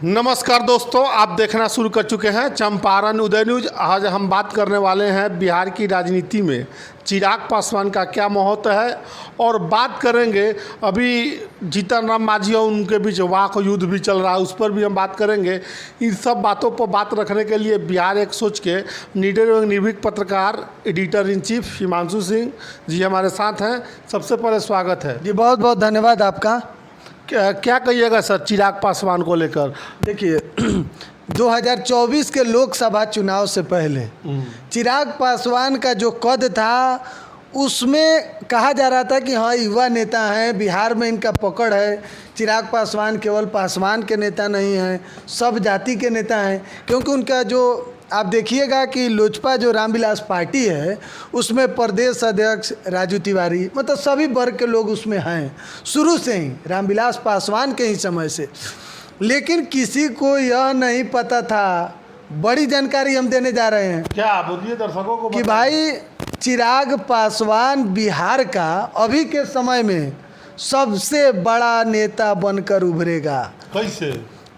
नमस्कार दोस्तों, आप देखना शुरू कर चुके हैं चंपारण उदय न्यूज। आज हम बात करने वाले हैं बिहार की राजनीति में चिराग पासवान का क्या महत्व है और बात करेंगे अभी जीतन राम मांझी और उनके बीच वाक युद्ध भी चल रहा है, उस पर भी हम बात करेंगे। इन सब बातों पर बात रखने के लिए बिहार एक सोच के निडर एवं निर्भीक पत्रकार editor in chief Himanshu Singh ji हमारे साथ हैं। सबसे पहले स्वागत है जी, बहुत बहुत धन्यवाद आपका। क्या कहिएगा सर चिराग पासवान को लेकर? देखिए 2024 के लोकसभा चुनाव से पहले चिराग पासवान का जो कद था उसमें कहा जा रहा था कि हाँ युवा नेता हैं, बिहार में इनका पकड़ है। चिराग पासवान केवल पासवान के नेता नहीं हैं, सब जाति के नेता हैं। क्योंकि उनका जो आप देखिएगा कि लोजपा जो रामविलास पार्टी है उसमें प्रदेश अध्यक्ष राजू तिवारी, मतलब सभी वर्ग के लोग उसमें हैं शुरू से ही, रामविलास पासवान के ही समय से। लेकिन किसी को यह नहीं पता था, बड़ी जानकारी हम देने जा रहे हैं। क्या बोलिए दर्शकों को कि भाई चिराग पासवान बिहार का अभी के समय में सबसे बड़ा नेता बनकर उभरेगा। कैसे?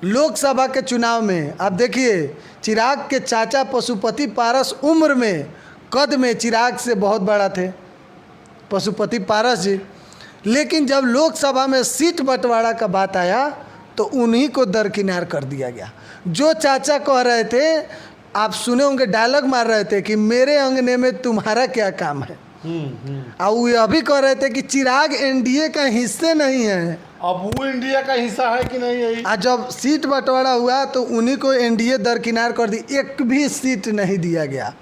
लोकसभा के चुनाव में आप देखिए, चिराग के चाचा पशुपति पारस उम्र में कद में चिराग से बहुत बड़ा थे पशुपति पारस जी। लेकिन जब लोकसभा में सीट बंटवारा का बात आया तो उन्हीं को दरकिनार कर दिया गया। जो चाचा कह रहे थे, आप सुने होंगे, डायलॉग मार रहे थे कि मेरे अंगने में तुम्हारा क्या काम है। और वो अभी कह रहे थे कि चिराग एनडीए का हिस्से नहीं है। अब वो इंडिया का हिस्सा है कि नहीं है? आज जब सीट बंटवारा हुआ तो उन्हीं को एनडीए दरकिनार कर दी, एक भी सीट नहीं दिया गया।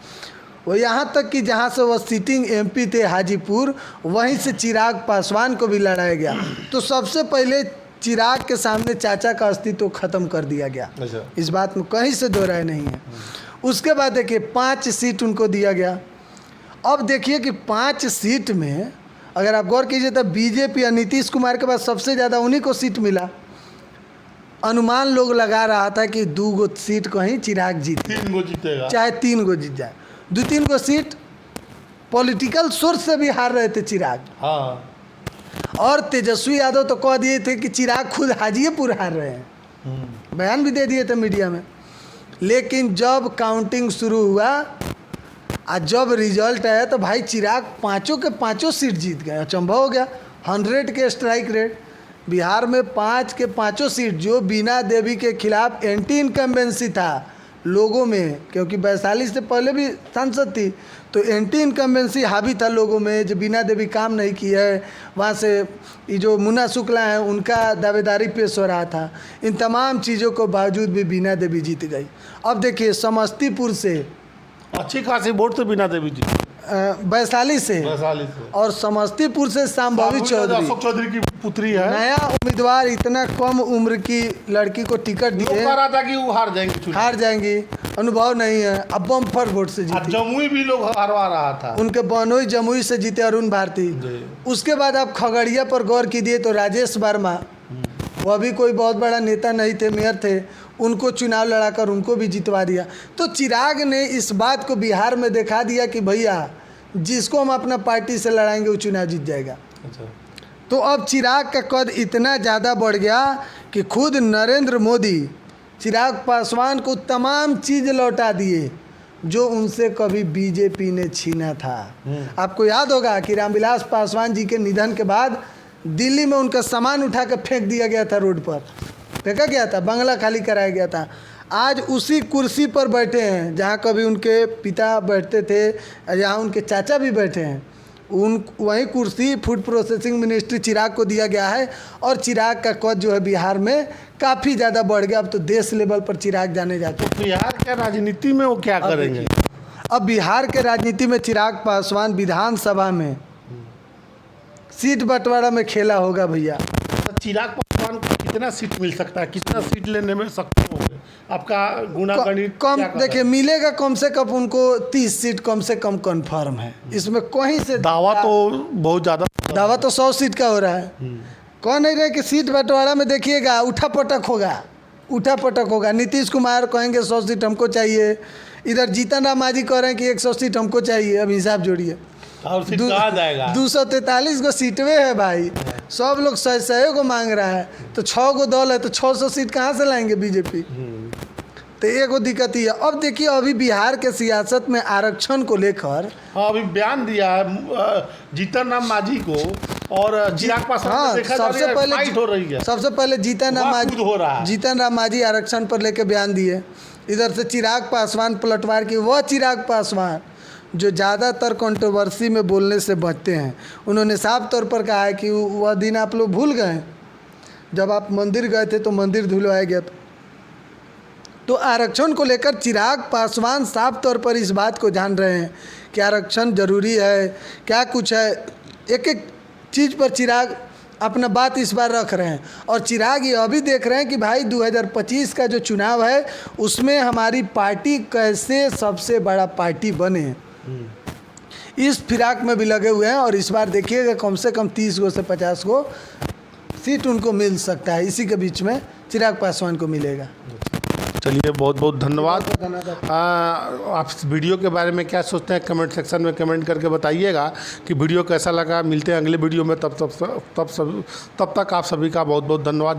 वो यहाँ तक कि जहाँ से वह सिटिंग एमपी थे हाजीपुर, वहीं से चिराग पासवान को भी लड़ाया गया। तो सबसे पहले चिराग के सामने चाचा का अस्तित्व खत्म कर दिया गया। अच्छा। इस बात में कहीं से दो राय नहीं है। उसके बाद देखिए 5 सीट उनको दिया गया। अब देखिए कि 5 सीट में अगर आप गौर कीजिए तो बीजेपी या नीतीश कुमार के बाद सबसे ज़्यादा उन्हीं को सीट मिला। अनुमान लोग लगा रहा था कि 2 गो सीट कहीं चिराग जीत, 3 गो जीतेगा, चाहे 3 गो जीत जाए। 2-3 गो सीट पॉलिटिकल सोर्स से भी हार रहे थे चिराग। हाँ। और तेजस्वी यादव तो कह दिए थे कि चिराग खुद हाजीपुर हार रहे हैं, बयान भी दे दिए थे मीडिया में। लेकिन जब काउंटिंग शुरू हुआ और जब रिजल्ट आया तो भाई चिराग 5 के 5 सीट जीत गए। अचंभव हो गया। 100 के स्ट्राइक रेट बिहार में 5 के 5 सीट, जो बीना देवी के खिलाफ एंटी इनकम्बेंसी था लोगों में, क्योंकि वैशाली से पहले भी सांसद थी, तो एंटी इनकम्बेंसी हावी था लोगों में। जो बीना देवी काम नहीं की है, वहाँ से ये जो मुन्ना शुक्ला हैं उनका दावेदारी पेश हो रहा था। इन तमाम चीज़ों के बावजूद भी बीना देवी जीत गई। अब देखिए समस्तीपुर से अच्छी खासी वोट तो बिना देवी जी, वैशाली से और समस्तीपुर से संभावी चौधरी, अशोक चौधरी की पुत्री है, नया उम्मीदवार। इतना कम उम्र की लड़की को टिकट दिए, कह रहा था कि वो हार जाएंगी, अनुभव नहीं है। अब बम्पर वोट से जीते। जमुई भी लोग हरवा रहा था, उनके बनोई जमुई से जीते अरुण भारती। उसके बाद आप खगड़िया पर गौर कीजिए तो राजेश वर्मा, वह भी कोई बहुत बड़ा नेता नहीं थे, मेयर थे, उनको चुनाव लड़ाकर उनको भी जितवा दिया। तो चिराग ने इस बात को बिहार में दिखा दिया कि भैया जिसको हम अपना पार्टी से लड़ाएंगे वो चुनाव जीत जाएगा। अच्छा। तो अब चिराग का कद इतना ज़्यादा बढ़ गया कि खुद नरेंद्र मोदी चिराग पासवान को तमाम चीज़ लौटा दिए जो उनसे कभी बीजेपी ने छीना था। आपको याद होगा कि रामविलास पासवान जी के निधन के बाद दिल्ली में उनका सामान उठा कर फेंक दिया गया था, रोड पर फेंका गया था, बंगला खाली कराया गया था। आज उसी कुर्सी पर बैठे हैं जहाँ कभी उनके पिता बैठते थे, जहाँ उनके चाचा भी बैठे हैं। वही कुर्सी फूड प्रोसेसिंग मिनिस्ट्री चिराग को दिया गया है। और चिराग का कद जो है बिहार में काफ़ी ज़्यादा बढ़ गया। अब तो देश लेवल पर चिराग जाने जाते हैं। तो बिहार के राजनीति में वो क्या करेंगे? अब बिहार के राजनीति में चिराग पासवान विधानसभा में सीट बंटवारा में खेला होगा भैया। तो चिराग पासवान को कितना सीट मिल सकता है, कितना सीट लेने में सक्षम होंगे? आपका गुणागणित कम देखिए, मिलेगा कम से कम उनको 30 सीट कम से कम कंफर्म है। इसमें कहीं से दावा तो बहुत ज़्यादा, दावा तो 100 सीट का हो रहा है। कौन नहीं रहे कि सीट बंटवारा में देखिएगा उठा पटक होगा। नीतीश कुमार कहेंगे 100 सीट हमको चाहिए, इधर जीतन राम मांझी कह रहे हैं कि 100 सीट हमको चाहिए। अब हिसाब जोड़िए। और सीट कहाँ जाएगा? 243 गो सीटवे है भाई, सब लोग 100 को मांग रहा है, तो 6 गो दल है, तो 600 सीट कहाँ से लाएंगे बीजेपी? तो एगो दिक्कत ही है। अब देखिए अभी बिहार के सियासत में आरक्षण को लेकर हाँ, अभी बयान दिया है जीतन राम मांझी को और चिराग पासवान को, देखा जा रहा है फाइट हो रही है। सबसे पहले जीतन राम वाकूद हो रहा है। मांझी, जीतन राम मांझी आरक्षण पर लेके बयान दिए। इधर से चिराग पासवान पलटवार की, वह चिराग पासवान जो ज़्यादातर कंट्रोवर्सी में बोलने से बचते हैं, उन्होंने साफ तौर पर कहा है कि वह दिन आप लोग भूल गए जब आप मंदिर गए थे तो मंदिर धुलवाया गया था। तो आरक्षण को लेकर चिराग पासवान साफ तौर पर इस बात को जान रहे हैं कि आरक्षण जरूरी है, क्या कुछ है, एक एक चीज़ पर चिराग अपना बात इस बार रख रहे हैं। और चिराग ये अभी देख रहे हैं कि भाई 2025 का जो चुनाव है उसमें हमारी पार्टी कैसे सबसे बड़ा पार्टी बने, इस फिराक में भी लगे हुए हैं। और इस बार देखिएगा कम से कम 30 गो से 50 गो सीट उनको मिल सकता है, इसी के बीच में चिराग पासवान को मिलेगा। चलिए, बहुत बहुत धन्यवाद। आप इस वीडियो के बारे में क्या सोचते हैं कमेंट सेक्शन में कमेंट करके बताइएगा कि वीडियो कैसा लगा। मिलते हैं अगले वीडियो में, तब तक आप सभी का बहुत बहुत धन्यवाद।